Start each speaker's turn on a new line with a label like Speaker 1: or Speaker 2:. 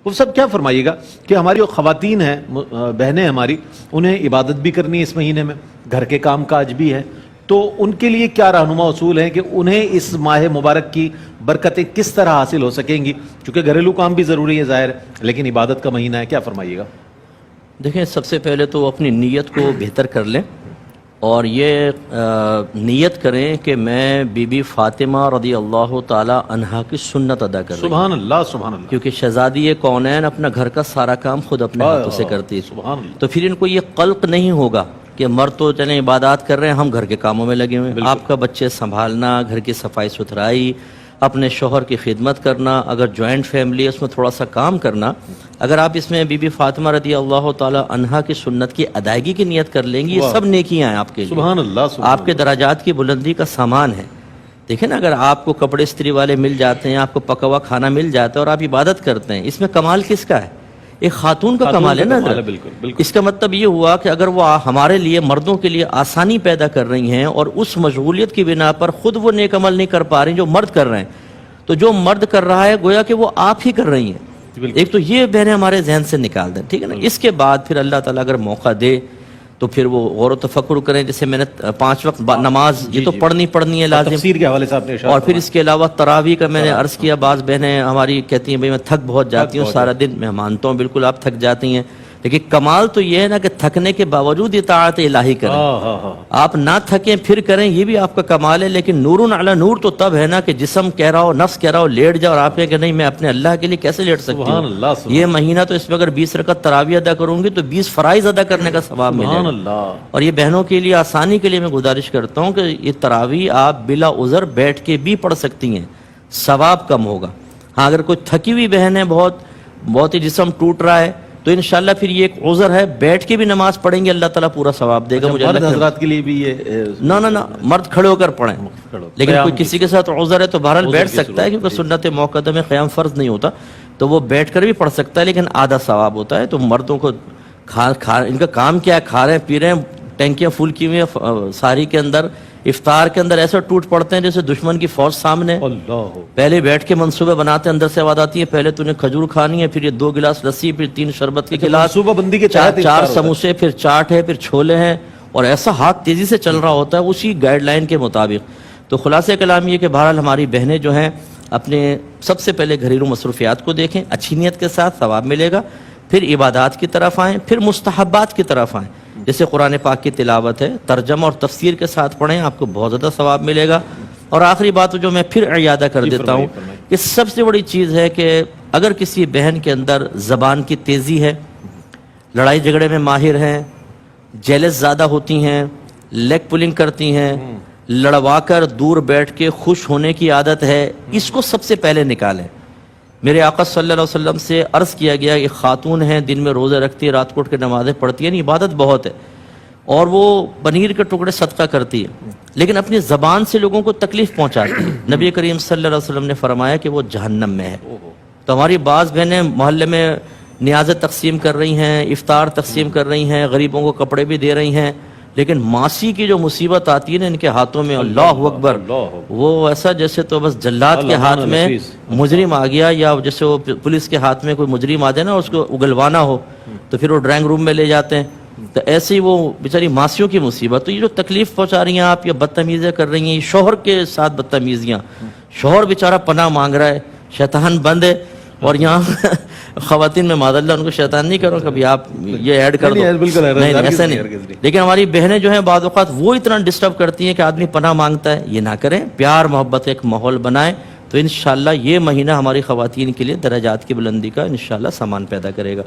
Speaker 1: وہ سب کیا فرمائیے گا کہ ہماری جو خواتین ہیں، بہنیں ہماری، انہیں عبادت بھی کرنی ہے اس مہینے میں، گھر کے کام کاج بھی ہے، تو ان کے لیے کیا رہنما اصول ہیں کہ انہیں اس ماہ مبارک کی برکتیں کس طرح حاصل ہو سکیں گی؟ چونکہ گھریلو کام بھی ضروری ہے ظاہر ہے، لیکن عبادت کا مہینہ ہے، کیا فرمائیے گا؟
Speaker 2: دیکھیں، سب سے پہلے تو اپنی نیت کو بہتر کر لیں، اور یہ نیت کریں کہ میں بی بی فاطمہ رضی اللہ تعالی عنہا کی سنت ادا کر رہی ہوں،
Speaker 1: سبحان اللہ سبحان اللہ،
Speaker 2: کیونکہ شہزادی کونین اپنا گھر کا سارا کام خود اپنے ہاتھوں سے کرتی ہے،
Speaker 1: سبحان اللہ،
Speaker 2: تو پھر ان کو یہ قلق نہیں ہوگا کہ مرد تو چلیں عبادات کر رہے ہیں، ہم گھر کے کاموں میں لگے ہوئے ہیں۔ آپ کا بچے سنبھالنا، گھر کی صفائی ستھرائی، اپنے شوہر کی خدمت کرنا، اگر جوائنٹ فیملی ہے اس میں تھوڑا سا کام کرنا، اگر آپ اس میں بی بی فاطمہ رضی اللہ تعالی عنہا کی سنت کی ادائیگی کی نیت کر لیں گی، یہ سب نیکیاں ہیں آپ کے لیے،
Speaker 1: سبحان اللہ سبحان
Speaker 2: آپ کے درجات کی بلندی کا سامان ہے۔ دیکھیں نا، اگر آپ کو کپڑے استری والے مل جاتے ہیں، آپ کو پکا ہوا کھانا مل جاتا ہے اور آپ عبادت کرتے ہیں، اس میں کمال کس کا ہے؟ ایک خاتون کا کمال ہے نا۔
Speaker 1: بالکل بالکل،
Speaker 2: اس کا مطلب یہ ہوا کہ اگر وہ ہمارے لیے، مردوں کے لیے آسانی پیدا کر رہی ہیں اور اس مشغولیت کی بنا پر خود وہ نیک عمل نہیں کر پا رہی جو مرد کر رہے ہیں، تو جو مرد کر رہا ہے گویا کہ وہ آپ ہی کر رہی ہیں۔ ایک تو یہ بہنیں ہمارے ذہن سے نکال دیں، ٹھیک ہے نا۔ اس کے بعد پھر اللہ تعالیٰ اگر موقع دے تو پھر وہ غور و تفکر کریں، جیسے میں نے 5 وقت نماز یہ تو پڑھنی ہے لازم،
Speaker 1: تفسیر کے حوالے سے آپ نے ارشاد
Speaker 2: اور پھر اس کے علاوہ تراویح کا میں نے عرض کیا، بعض بہنیں ہماری کہتی ہیں بھئی میں تھک بہت جاتی ہوں سارا دن، میں مانتا ہوں بالکل آپ تھک جاتی ہیں، لیکن کمال تو یہ ہے نا کہ تھکنے کے باوجود اطاعت الہی کریں، آپ نہ تھکیں پھر کریں، یہ بھی آپ کا کمال ہے۔ لیکن نور علی نور تو تب ہے نا کہ جسم کہہ رہا ہو، نفس کہہ رہا ہو لیٹ جاؤ، اور آپ کہیں کہ نہیں میں اپنے اللہ کے لیے کیسے لیٹ سکتی ہوں؟ یہ مہینہ تو اس میں اگر 20 رکعت تراویح ادا کروں گی تو 20 فرائض ادا کرنے کا ثواب ملے گا۔ اور یہ بہنوں کے لیے آسانی کے لیے میں گزارش کرتا ہوں کہ یہ تراویح آپ بلا عذر بیٹھ کے بھی پڑھ سکتی ہیں، ثواب کم ہوگا۔ ہاں، اگر کوئی تھکی ہوئی بہن ہے، بہت ہی جسم ٹوٹ رہا ہے، تو انشاءاللہ پھر یہ ایک عذر ہے، بیٹھ کے بھی نماز پڑھیں گے اللہ تعالیٰ پورا ثواب دے گا۔ مجھے
Speaker 1: مرد حضرات کے لیے بھی یہ
Speaker 2: نہ مرد کھڑے ہو کر پڑھیں، لیکن کوئی کسی کے ساتھ عذر ہے تو بہرحال بیٹھ سکتا ہے، کیونکہ سنت موقدہ میں قیام فرض نہیں ہوتا، تو وہ بیٹھ کر بھی پڑھ سکتا ہے، لیکن آدھا ثواب ہوتا ہے۔ تو مردوں کو ان کا کام کیا ہے؟ کھا رہے ہیں، پی رہے ہیں، ٹینکیاں فل کی ہوئی ہیں، ساری کے اندر افطار کے اندر ایسے ٹوٹ پڑتے ہیں جیسے دشمن کی فوج سامنے، پہلے بیٹھ کے منصوبے بناتے ہیں، اندر سے آواز آتی ہے پہلے تو نے کھجور کھانی ہے، پھر یہ 2 گلاس لسی، پھر 3 شربت کے گلاس،
Speaker 1: منصوبہ بندی کے
Speaker 2: 4 سموسے، پھر چاٹ ہے، پھر چھولے ہیں، اور ایسا ہاتھ تیزی سے چل رہا ہوتا ہے اسی گائیڈ لائن کے مطابق۔ تو خلاصہ کلام یہ کہ بہرحال ہماری بہنیں جو ہیں اپنے سب سے پہلے گھریلو مصروفیات کو دیکھیں، اچھی نیت کے ساتھ ثواب ملے گا، پھر عبادات کی طرف آئیں، پھر مستحبات کی طرف آئیں، جیسے قرآن پاک کی تلاوت ہے، ترجمہ اور تفسیر کے ساتھ پڑھیں، آپ کو بہت زیادہ ثواب ملے گا۔ اور آخری بات جو میں پھر اعادہ کر دیتا ہوں کہ سب سے بڑی چیز ہے کہ اگر کسی بہن کے اندر زبان کی تیزی ہے، لڑائی جھگڑے میں ماہر ہیں، جیلس زیادہ ہوتی ہیں، لیگ پولنگ کرتی ہیں، لڑوا کر دور بیٹھ کے خوش ہونے کی عادت ہے، اس کو سب سے پہلے نکالیں۔ میرے آقا صلی اللہ علیہ وسلم سے عرض کیا گیا کہ خاتون ہیں، دن میں روزے رکھتی ہے، رات کو اٹھ کے نمازیں پڑھتی ہیں، عبادت بہت ہے، اور وہ پنیر کے ٹکڑے صدقہ کرتی ہے، لیکن اپنی زبان سے لوگوں کو تکلیف پہنچاتی ہے۔ نبی کریم صلی اللہ علیہ وسلم نے فرمایا کہ وہ جہنم میں ہے۔ تو ہماری بعض بہنیں محلے میں نیازیں تقسیم کر رہی ہیں، افطار تقسیم کر رہی ہیں، غریبوں کو کپڑے بھی دے رہی ہیں، لیکن ماسی کی جو مصیبت آتی ہے نا ان کے ہاتھوں میں، اللہ اکبر، وہ ایسا جیسے تو بس جلاد کے ہاتھ میں مجرم آ گیا، یا جیسے وہ پولیس کے ہاتھ میں کوئی مجرم آ جائے نا، اس کو اگلوانا ہو تو پھر وہ ڈرائنگ روم میں لے جاتے ہیں، تو ایسے ہی وہ بیچاری ماسیوں کی مصیبت۔ تو یہ جو تکلیف پہنچا رہی ہیں آپ، یا بدتمیزیاں کر رہی ہیں، شوہر کے ساتھ بدتمیزیاں، شوہر بیچارہ پناہ مانگ رہا ہے، شیطان بند ہے، اور یہاں خواتین میں معاذ اللہ ان کو شیطان نہیں کرو، کبھی آپ یہ ایڈ کر دو، نہیں ایسا نہیں، لیکن ہماری بہنیں جو ہیں بعض اوقات وہ اتنا ڈسٹرب کرتی ہیں کہ آدمی پناہ مانگتا ہے، یہ نہ کریں، پیار محبت کا ایک ماحول بنائیں، تو انشاءاللہ یہ مہینہ ہماری خواتین کے لیے درجات کی بلندی کا انشاءاللہ سامان پیدا کرے گا۔